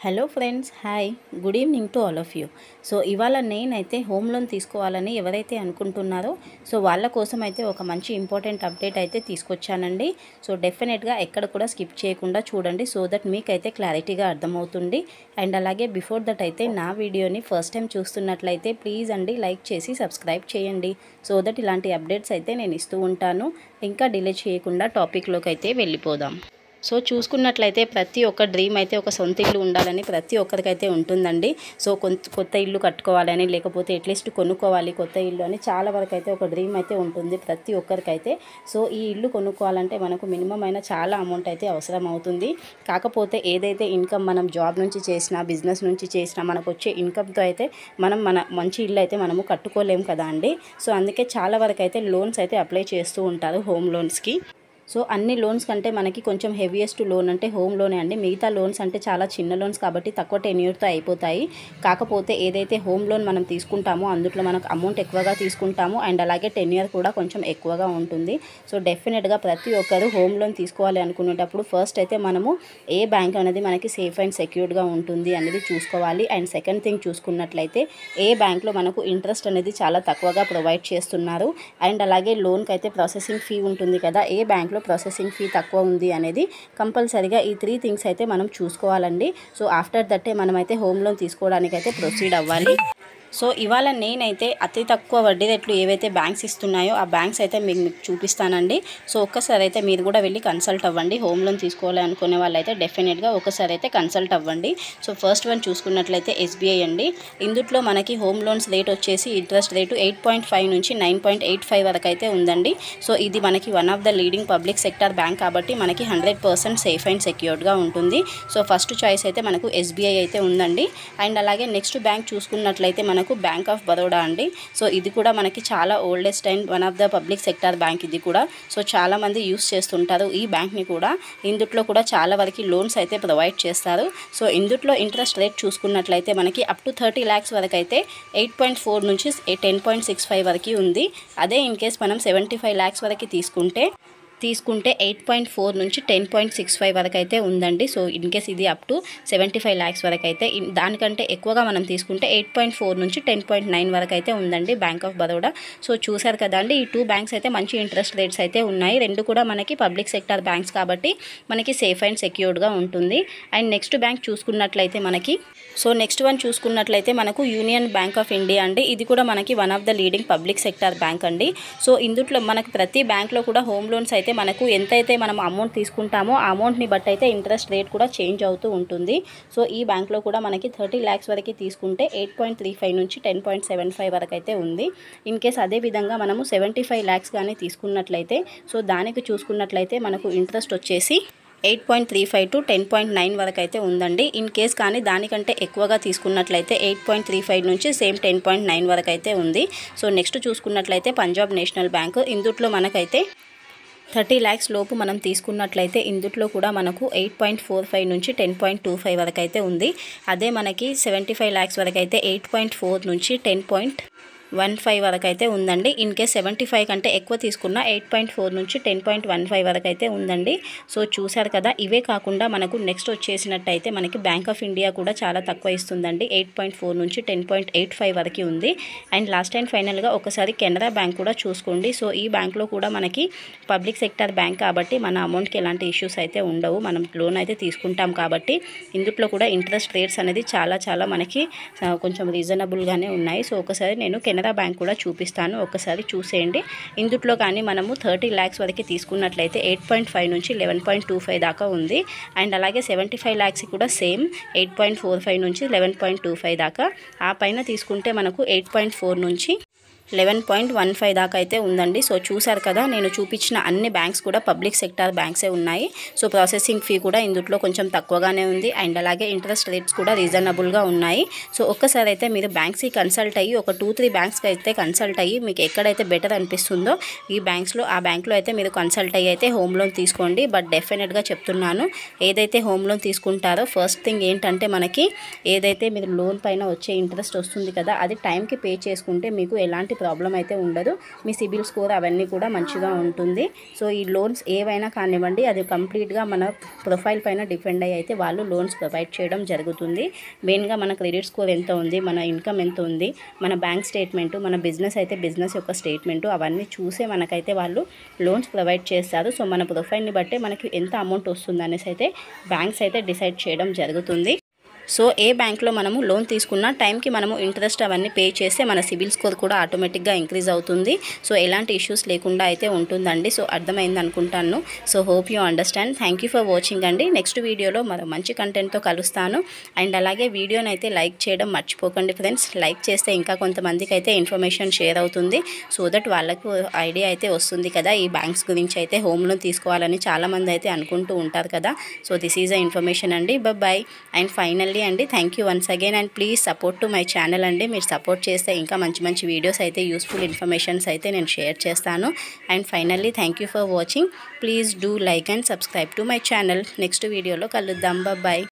Hello friends, hi, good evening to all of you. So ఇవాళ నేనైతే home loan తీసుకోవాలని ఎవరైతే అనుకుంటున్నారో సో వాళ్ళ కోసం అయితే ఒక మంచి ఇంపార్టెంట్ అప్డేట్ అయితే తీసుకొచ్చానండి. సో డెఫినెట్గా ఎక్కడ కూడా స్కిప్ చేయకుండా చూడండి, సో దట్ మీకైతే క్లారిటీగా అర్థమవుతుంది. అండ్ అలాగే బిఫోర్ దట్ అయితే నా వీడియోని ఫస్ట్ టైం చూస్తున్నట్లయితే ప్లీజ్ అండి లైక్ చేసి సబ్స్క్రైబ్ చేయండి, సో దట్ ఇలాంటి అప్డేట్స్ అయితే నేను ఇస్తూ ఉంటాను. ఇంకా డిలే చేయకుండా టాపిక్లోకి అయితే వెళ్ళిపోదాం. సో చూసుకున్నట్లయితే ప్రతి ఒక్క డ్రీమ్ అయితే ఒక సొంత ఇల్లు ఉండాలని ప్రతి ఒక్కరికైతే ఉంటుందండి. సో కొత్త ఇల్లు కట్టుకోవాలని, లేకపోతే అట్లీస్ట్ కొనుక్కోవాలి కొత్త ఇల్లు అని చాలా వరకు అయితే ఒక డ్రీమ్ అయితే ఉంటుంది ప్రతి ఒక్కరికైతే. సో ఈ ఇల్లు కొనుక్కోవాలంటే మనకు మినిమం అయినా చాలా అమౌంట్ అయితే అవసరం అవుతుంది. కాకపోతే ఏదైతే ఇన్కమ్ మనం జాబ్ నుంచి చేసినా, బిజినెస్ నుంచి చేసినా మనకు వచ్చే ఇన్కమ్తో అయితే మన మంచి ఇల్లు అయితే మనము కట్టుకోలేము కదా అండి. సో అందుకే చాలా వరకు అయితే లోన్స్ అయితే అప్లై చేస్తూ ఉంటారు హోమ్ లోన్స్కి. సో అన్ని లోన్స్ కంటే మనకి కొంచెం హెవీయెస్ట్ లోన్ అంటే హోమ్ లోనే అండి. మిగతా లోన్స్ అంటే చాలా చిన్న లోన్స్ కాబట్టి తక్కువ టెన్యూర్తో అయిపోతాయి. కాకపోతే ఏదైతే హోమ్ లోన్ మనం తీసుకుంటామో అందులో మనకు అమౌంట్ ఎక్కువగా తీసుకుంటాము, అండ్ అలాగే టెన్యూర్ కూడా కొంచెం ఎక్కువగా ఉంటుంది. సో డెఫినెట్గా ప్రతి ఒక్కరు హోమ్ లోన్ తీసుకోవాలి అనుకునేటప్పుడు ఫస్ట్ అయితే మనము ఏ బ్యాంక్ అనేది మనకి సేఫ్ అండ్ సెక్యూర్డ్గా ఉంటుంది అనేది చూసుకోవాలి. అండ్ సెకండ్ థింగ్ చూసుకున్నట్లయితే ఏ బ్యాంక్లో మనకు ఇంట్రెస్ట్ అనేది చాలా తక్కువగా ప్రొవైడ్ చేస్తున్నారు, అండ్ అలాగే లోన్కి అయితే ప్రాసెసింగ్ ఫీ ఉంటుంది కదా, ఏ బ్యాంక్లో ప్రాసెసింగ్ ఫీ తక్కువ ఉంది అనేది కంపల్సరీగా ఈ 3 థింగ్స్ అయితే మనం చూసుకోవాలండి. సో ఆఫ్టర్ దట్టే మనమైతే హోమ్ లోన్ తీసుకోవడానికి అయితే ప్రొసీడ్ అవ్వాలి. సో ఇవాళ నేనైతే అతి తక్కువ వడ్డీ రేట్లు ఏవైతే బ్యాంక్స్ ఇస్తున్నాయో ఆ బ్యాంక్స్ అయితే మీకు చూపిస్తానండి. సో ఒక్కసారి అయితే మీరు కూడా వెళ్ళి కన్సల్ట్ అవ్వండి. హోమ్ లోన్ తీసుకోవాలి అనుకునే వాళ్ళైతే డెఫినెట్గా ఒకసారి అయితే కన్సల్ట్ అవ్వండి. సో ఫస్ట్ వన్ చూసుకున్నట్లయితే ఎస్బీఐ అండి. ఇందులో మనకి హోమ్ లోన్స్ రేట్ వచ్చేసి ఇంట్రెస్ట్ రేటు 8.5 నుంచి 9.85 వరకు అయితే ఉందండి. సో ఇది మనకి one of the leading public sector bank కాబట్టి మనకి 100% సేఫ్ అండ్ సెక్యూర్డ్గా ఉంటుంది. సో ఫస్ట్ చాయిస్ అయితే మనకు ఎస్బీఐ అయితే ఉందండి. అండ్ అలాగే నెక్స్ట్ బ్యాంక్ చూసుకున్నట్లయితే మనకు బ్యాంక్ ఆఫ్ బరోడా అండి. సో ఇది కూడా మనకి చాలా oldest and one of the public sector bank ఇది కూడా. సో చాలామంది యూస్ చేస్తుంటారు ఈ బ్యాంక్ని కూడా. ఇందులో కూడా చాలా వరకు లోన్స్ అయితే ప్రొవైడ్ చేస్తారు. సో ఇందులో ఇంట్రెస్ట్ రేట్ చూసుకున్నట్లయితే మనకి అప్ టు 30 lakhs వరకు అయితే 8.4 నుంచి 10.65 వరకు ఉంది. అదే ఇన్ కేస్ మనం 75 lakhs వరకు తీసుకుంటే 8.4 నుంచి 10.65 వరకు అయితే ఉందండి. సో ఇన్ కేస్ ఇది అప్ టు 75 lakhs వరకు అయితే, దానికంటే ఎక్కువగా మనం తీసుకుంటే 8.4 నుంచి 10.9 వరకు అయితే ఉందండి బ్యాంక్ ఆఫ్ బరోడా. సో చూసారు కదా అండి, ఈ 2 బ్యాంక్స్ అయితే మంచి ఇంట్రెస్ట్ రేట్స్ అయితే ఉన్నాయి. రెండు కూడా మనకి పబ్లిక్ సెక్టర్ బ్యాంక్స్ కాబట్టి మనకి సేఫ్ అండ్ సెక్యూర్డ్గా ఉంటుంది. అండ్ నెక్స్ట్ బ్యాంక్ చూసుకున్నట్లయితే మనకి నెక్స్ట్ వన్ చూసుకున్నట్లయితే మనకు యూనియన్ బ్యాంక్ ఆఫ్ ఇండియా అండి. ఇది కూడా మనకి one of the leading public sector bank అండి. సో ఇందులో మనకు ప్రతి బ్యాంక్లో కూడా హోమ్ లోన్స్ అయితే మనకు ఎంతైతే మనం అమౌంట్ తీసుకుంటామో ఆ అమౌంట్ని బట్టి అయితే ఇంట్రెస్ట్ రేట్ కూడా చేంజ్ అవుతూ ఉంటుంది. సో ఈ బ్యాంక్లో కూడా మనకి 30 lakhs వరకు తీసుకుంటే 8.35 నుంచి 10.75 వరకు అయితే ఉంది. ఇన్ కేస్ అదేవిధంగా మనము 75 lakhs కానీ తీసుకున్నట్లయితే సో దానికి చూసుకున్నట్లయితే మనకు ఇంట్రెస్ట్ వచ్చేసి 8.35 టు 10.9 వరకు అయితే ఉందండి. ఇన్ కేస్ కానీ దానికంటే ఎక్కువగా తీసుకున్నట్లయితే 8.35 నుంచి సేమ్ 10.9 వరకు అయితే ఉంది. సో నెక్స్ట్ చూసుకున్నట్లయితే పంజాబ్ నేషనల్ బ్యాంక్. ఇందులో మనకైతే 30 lakhs లోపు మనం తీసుకున్నట్లయితే ఇందులో కూడా మనకు 8.45 నుంచి 10.25 వరకు అయితే ఉంది. అదే మనకి 75 lakhs వరకు అయితే 8.4 నుంచి 10.15 వరకు అయితే ఉందండి. ఇన్ కేస్ 75 కంటే ఎక్కువ తీసుకున్న 8.4 నుంచి 10.15 వరకు అయితే ఉందండి. సో చూసారు కదా. ఇవే కాకుండా మనకు నెక్స్ట్ వచ్చేసినట్టయితే మనకి బ్యాంక్ ఆఫ్ ఇండియా కూడా చాలా తక్కువ ఇస్తుందండి. 8.4 నుంచి 10.85 వరకు ఉంది. అండ్ లాస్ట్ అండ్ ఫైనల్గా ఒకసారి కెనరా బ్యాంక్ కూడా చూసుకోండి. సో ఈ బ్యాంక్లో కూడా మనకి పబ్లిక్ సెక్టర్ బ్యాంక్ కాబట్టి మన అమౌంట్కి ఎలాంటి ఇష్యూస్ అయితే ఉండవు. మనం లోన్ అయితే తీసుకుంటాం కాబట్టి ఇందులో కూడా ఇంట్రెస్ట్ రేట్స్ అనేది చాలా మనకి కొంచెం రీజనబుల్గానే ఉన్నాయి. సో ఒకసారి నేను కెనరా బ్యాంక్ కూడా చూపిస్తాను, ఒకసారి చూసేయండి. ఇందులో కానీ మనము 30 lakhs వరకు తీసుకున్నట్లయితే 8.5 నుంచి 11.25 దాకా ఉంది. అండ్ అలాగే 75 lakhs కూడా సేమ్ 8.45 నుంచి 11.25 దాకా. ఆ పైన తీసుకుంటే మనకు 8.4 నుంచి 11.15 దాకా అయితే ఉందండి. సో చూసారు కదా, నేను చూపించిన అన్ని బ్యాంక్స్ కూడా పబ్లిక్ సెక్టార్ బ్యాంక్సే ఉన్నాయి. సో ప్రాసెసింగ్ ఫీ కూడా ఇందులో కొంచెం తక్కువగానే ఉంది. అండ్ అలాగే ఇంట్రెస్ట్ రేట్స్ కూడా రీజనబుల్గా ఉన్నాయి. సో ఒక్కసారి అయితే మీరు బ్యాంక్స్కి కన్సల్ట్ అయ్యి ఒక 2-3 బ్యాంక్స్కి అయితే కన్సల్ట్ అయ్యి మీకు ఎక్కడైతే బెటర్ అనిపిస్తుందో ఈ బ్యాంక్స్లో ఆ బ్యాంక్లో అయితే మీరు కన్సల్ట్ అయ్యి అయితే హోమ్ లోన్ తీసుకోండి. బట్ డెఫినెట్గా చెప్తున్నాను, ఏదైతే హోమ్ లోన్ తీసుకుంటారో ఫస్ట్ థింగ్ ఏంటంటే మనకి ఏదైతే మీరు లోన్ పైన వచ్చే ఇంట్రెస్ట్ వస్తుంది కదా అది టైంకి పే చేసుకుంటే మీకు ఎలాంటి ప్రాబ్లం అయితే ఉండదు. మీ సిబిల్ స్కోర్ అవన్నీ కూడా మంచిగా ఉంటుంది. సో ఈ లోన్స్ ఏవైనా కానివ్వండి, అది కంప్లీట్గా మన ప్రొఫైల్ పైన డిపెండ్ అయ్యి అయితే వాళ్ళు లోన్స్ ప్రొవైడ్ చేయడం జరుగుతుంది. మెయిన్గా మన క్రెడిట్ స్కోర్ ఎంత ఉంది, మన ఇన్కమ్ ఎంత ఉంది, మన బ్యాంక్ స్టేట్మెంటు, మన బిజినెస్ అయితే బిజినెస్ యొక్క స్టేట్మెంటు అవన్నీ చూసే మనకైతే వాళ్ళు లోన్స్ ప్రొవైడ్ చేస్తారు. సో మన ప్రొఫైల్ని బట్టే మనకి ఎంత అమౌంట్ వస్తుంది అనేసి అయితే బ్యాంక్స్ అయితే డిసైడ్ చేయడం జరుగుతుంది. సో ఏ బ్యాంక్లో మనము లోన్ తీసుకున్న టైంకి మనము ఇంట్రెస్ట్ అవన్నీ పే చేస్తే మన సిబిల్ స్కోర్ కూడా ఆటోమేటిక్గా ఇంక్రీజ్ అవుతుంది. సో ఎలాంటి ఇష్యూస్ లేకుండా అయితే ఉంటుందండి. సో అర్థమైంది అనుకుంటాను. So hope you understand. Thank you for watching అండి. నెక్స్ట్ వీడియోలో మరో మంచి కంటెంట్తో కలుస్తాను. అండ్ అలాగే వీడియోని అయితే లైక్ చేయడం మర్చిపోకండి ఫ్రెండ్స్. లైక్ చేస్తే ఇంకా కొంతమందికి అయితే ఇన్ఫర్మేషన్ షేర్ అవుతుంది. సో దట్ వాళ్ళకు ఐడియా అయితే వస్తుంది కదా, ఈ బ్యాంక్స్ గురించి అయితే హోమ్ లోన్ తీసుకోవాలని చాలామంది అయితే అనుకుంటూ ఉంటారు కదా. So this is a information అండి. బాయ్. అండ్ ఫైనల్లీ అండి, thank you once again and please support to my channel అండి. మీరు సపోర్ట్ చేస్తే ఇంకా మంచి మంచి వీడియోస్ అయితే యూస్ఫుల్ ఇన్ఫర్మేషన్స్ అయితే నేను షేర్ చేస్తాను. And finally thank you for watching. Please do like and subscribe to my channel. Next వీడియోలో కలుద్దాం. బాయ్.